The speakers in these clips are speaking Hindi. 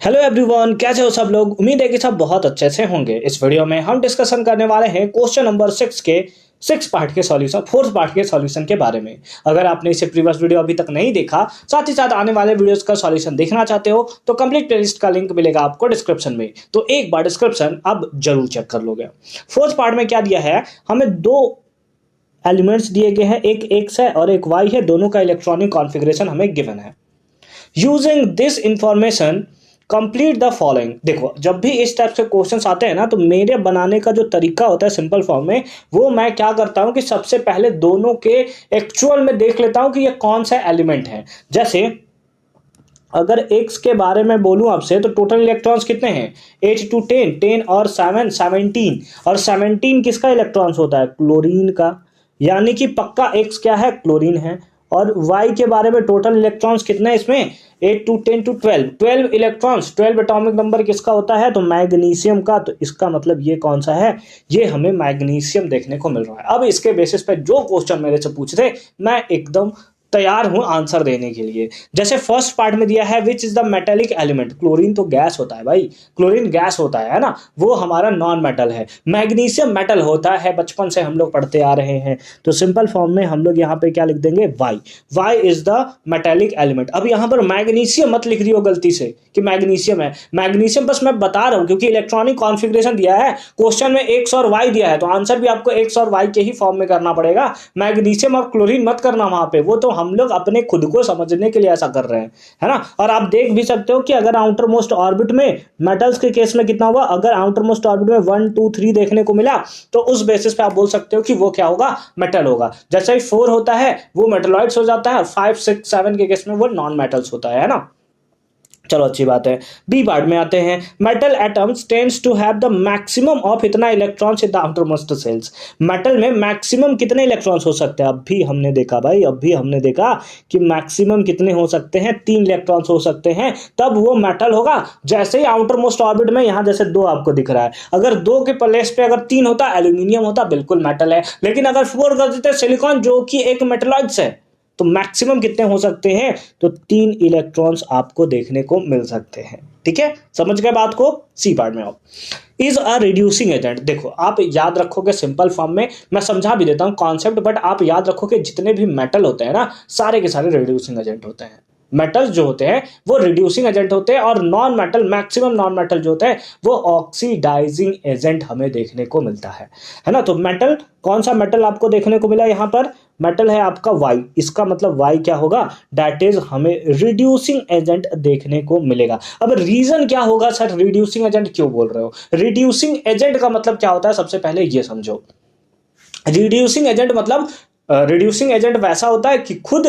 हेलो एवरीवन, कैसे हो सब लोग। उम्मीद है कि सब बहुत अच्छे से होंगे। इस वीडियो में हम डिस्कशन करने वाले हैं क्वेश्चन नंबर 6 के 6 पार्ट के सॉल्यूशन, 4th पार्ट के सॉल्यूशन के बारे में। अगर आपने इसे प्रीवियस वीडियो अभी तक नहीं देखा, साथ ही साथ आने वाले वीडियोस का सॉल्यूशन देखना चाहते हो तो कंप्लीट प्लेलिस्ट का लिंक मिलेगा आपको डिस्क्रिप्शन में, तो एक बार डिस्क्रिप्शन अब जरूर चेक कर लोगे। 4th पार्ट में क्या दिया है, हमें दो एलिमेंट्स दिए गए हैं, एक एक्स है और एक वाई है, दोनों का इलेक्ट्रॉनिक कॉन्फ़िगरेशन हमें गिवन है। Using this information complete the following. देखो, जब भी इस टाइप के क्वेश्चंस आते हैं ना, तो मेरे बनाने का जो तरीका होता है सिंपल फॉर्म में, वो मैं क्या करता हूं कि सबसे पहले दोनों के एक्चुअल में देख लेता हूं कि ये कौन सा एलिमेंट है। जैसे अगर x के बारे में बोलूं आपसे, तो टोटल इलेक्ट्रॉन्स कितने हैं, 8 to 10, 10 और 7 17, और 17 किसका इलेक्ट्रॉन्स होता है, क्लोरीन का। यानी कि पक्का x क्या है, क्लोरीन है। और y के बारे में टोटल इलेक्ट्रॉन्स कितने हैं इसमें, 8 to 10 to 12 electrons. 12 atomic number किसका होता है, तो मैग्नीशियम का। तो इसका मतलब ये कौन सा है, ये हमें मैग्नीशियम देखने को मिल रहा है। अब इसके बेसिस पे जो क्वेश्चन मेरे से पूछ रहे, मैं एकदम तैयार हूं आंसर देने के लिए। जैसे फर्स्ट पार्ट में दिया है which is the metallic element. Chlorine तो गैस होता है भाई, क्लोरीन गैस होता है ना, वो हमारा नॉन मेटल है। मैग्नीशियम मेटल होता है, बचपन से हम लोग पढ़ते आ रहे हैं। तो सिंपल फॉर्म में हम लोग यहाँ पे क्या लिख देंगे, Y. Y is the metallic element. अब यहाँ पर मैग्नीशियम मत लिख रही हो गलती से कि मैग्नीशियम है। मैग्नीशियम बस मैं बता रहा हूं क्योंकि इलेक्ट्रॉनिक कॉन्फ़िगरेशन दिया है, क्वेश्चन में एक्स और वाई दिया है, तो आंसर भी आपको एक्स और वाई के ही फॉर्म में करना पड़ेगा। मैग्नीशियम और क्लोरीन मत करना वहां पे, वो तो हम लोग अपने खुद को समझने के लिए ऐसा कर रहे हैं, है ना। और आप देख भी सकते हो कि अगर आउटर मोस्ट ऑर्बिट में मेटल्स के केस में कितना हुआ, अगर आउटर मोस्ट ऑर्बिट में 1 2 3 देखने को मिला, तो उस बेसिस पे आप बोल सकते हो कि वो क्या होगा, मेटल होगा। जैसे ही 4 होता है वो मेटलॉइड्स हो जाता है, और 5 6 7 के केस में वो नॉन मेटल्स होता है ना। चलो अच्छी बात है। बी पार्ट में आते हैं। Metal atoms tends to have the maximum of इतना electrons in the outermost shells. Metal में मैक्सिमम कितने इलेक्ट्रॉन्स हो सकते हैं, अभी हमने देखा भाई, अभी हमने देखा कि मैक्सिमम कितने हो सकते हैं, 3 इलेक्ट्रॉन्स हो सकते हैं, तब वो मेटल होगा। जैसे ही आउटर मोस्ट ऑर्बिट में यहां जैसे 2 आपको दिख रहा है, अगर 2 के प्लेस पे अगर 3 होता, एल्यूमिनियम होता, बिल्कुल मेटल है। लेकिन अगर 4 कर देते सिलिकॉन, जो कि एक मेटलॉइड्स है, तो मैक्सिमम कितने हो सकते हैं, तो 3 इलेक्ट्रॉन्स आपको देखने को मिल सकते हैं। ठीक है, समझ गए बात को। सी पार्ट में आओ। Is a reducing agent. देखो, आप याद रखोगे सिंपल फॉर्म में, मैं समझा भी देता हूं कॉन्सेप्ट, बट आप याद रखोगे जितने भी मेटल होते हैं ना, सारे के सारे रिड्यूसिंग एजेंट होते हैं। मेटल्स जो होते हैं वो रिड्यूसिंग एजेंट होते हैं, और non metal, maximum non metal जो होते हैं वो ऑक्सीडाइजिंग एजेंट हमें देखने को मिलता है ना। तो मेटल, कौन सा मेटल आपको देखने को मिला यहां पर, मेटल है आपका वाई। इसका मतलब वाई क्या होगा, दैट इज हमें रिड्यूसिंग एजेंट देखने को मिलेगा। अब रीजन क्या होगा, सर रिड्यूसिंग एजेंट क्यों बोल रहे हो। रिड्यूसिंग एजेंट का मतलब क्या होता है, सबसे पहले ये समझो। रिड्यूसिंग एजेंट मतलब, रिड्यूसिंग एजेंट वैसा होता है कि खुद,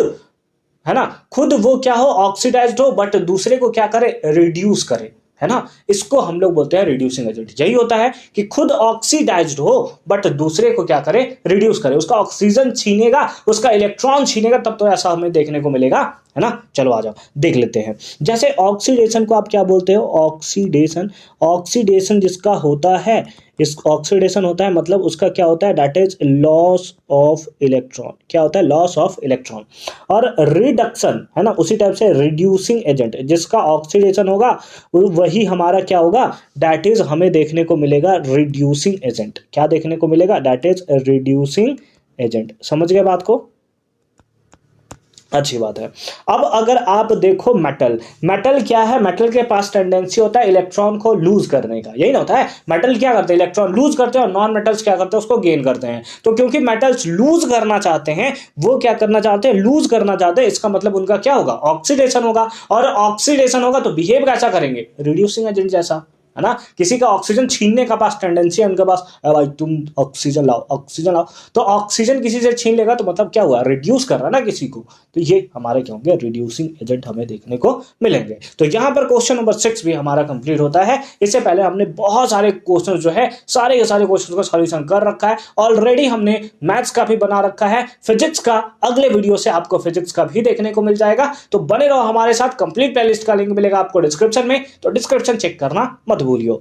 है ना, खुद वो क्या हो, ऑक्सीडाइज्ड हो, बट दूसरे को क्या करे, रिड्यूस करे, है ना। इसको हम लोग बोलते हैं रिड्यूसिंग एजेंट। यही होता है कि खुद ऑक्सीडाइज्ड हो बट दूसरे को क्या करे, रिड्यूस करे, उसका ऑक्सीजन छीनेगा, उसका इलेक्ट्रॉन छीनेगा, तब तो ऐसा हमें देखने को मिलेगा, है ना। चलो आ जाओ देख लेते हैं। जैसे ऑक्सीडेशन को आप क्या बोलते हो, ऑक्सीडेशन। ऑक्सीडेशन जिसका होता है, इस ऑक्सीडेशन होता है मतलब उसका क्या होता है, that is loss of electron. क्या होता है, लॉस ऑफ इलेक्ट्रॉन। और रिडक्शन, है ना, उसी टाइप से रिड्यूसिंग एजेंट, जिसका ऑक्सीडेशन होगा वही हमारा क्या होगा, दैट इज हमें देखने को मिलेगा रिड्यूसिंग एजेंट। क्या देखने को मिलेगा, दैट इज रिड्यूसिंग एजेंट। समझ गए बात को, अच्छी बात है। अब अगर आप देखो मेटल, मेटल क्या है, मेटल के पास टेंडेंसी होता है इलेक्ट्रॉन को लूज करने का, यही ना होता है। मेटल क्या करते हैं, इलेक्ट्रॉन लूज करते हैं, और नॉन मेटल्स क्या करते हैं, उसको गेन करते हैं। तो क्योंकि मेटल्स लूज करना चाहते हैं, वो क्या करना चाहते हैं, लूज करना चाहते हैं, इसका मतलब उनका क्या होगा, ऑक्सीडेशन होगा। और ऑक्सीडेशन होगा तो बिहेव कैसा करेंगे, रिड्यूसिंग एजेंट जैसा, है ना। किसी का ऑक्सीजन छीनने का पास टेंडेंसी है उनके पास, भाई तुम ऑक्सीजन लाओ, ऑक्सीजन लाओ, तो ऑक्सीजन किसी से छीन लेगा तो मतलब क्या हुआ, रिड्यूस कर रहा है ना किसी को। तो ये हमारे क्या होंगे, रिड्यूसिंग एजेंट हमें देखने को मिलेंगे। तो यहां पर क्वेश्चन नंबर 6 भी हमारा कंप्लीट होता है। इससे पहले हमने बहुत सारे क्वेश्चन जो है, सारे के सारे क्वेश्चन का सॉल्यूशन कर रखा है ऑलरेडी। हमने मैथ्स का भी बना रखा है, फिजिक्स का अगले वीडियो से आपको फिजिक्स का भी देखने को मिल जाएगा। तो बने रहो हमारे साथ, कंप्लीट प्लेलिस्ट का लिंक मिलेगा आपको डिस्क्रिप्शन में, तो डिस्क्रिप्शन चेक करना मत भूलियो।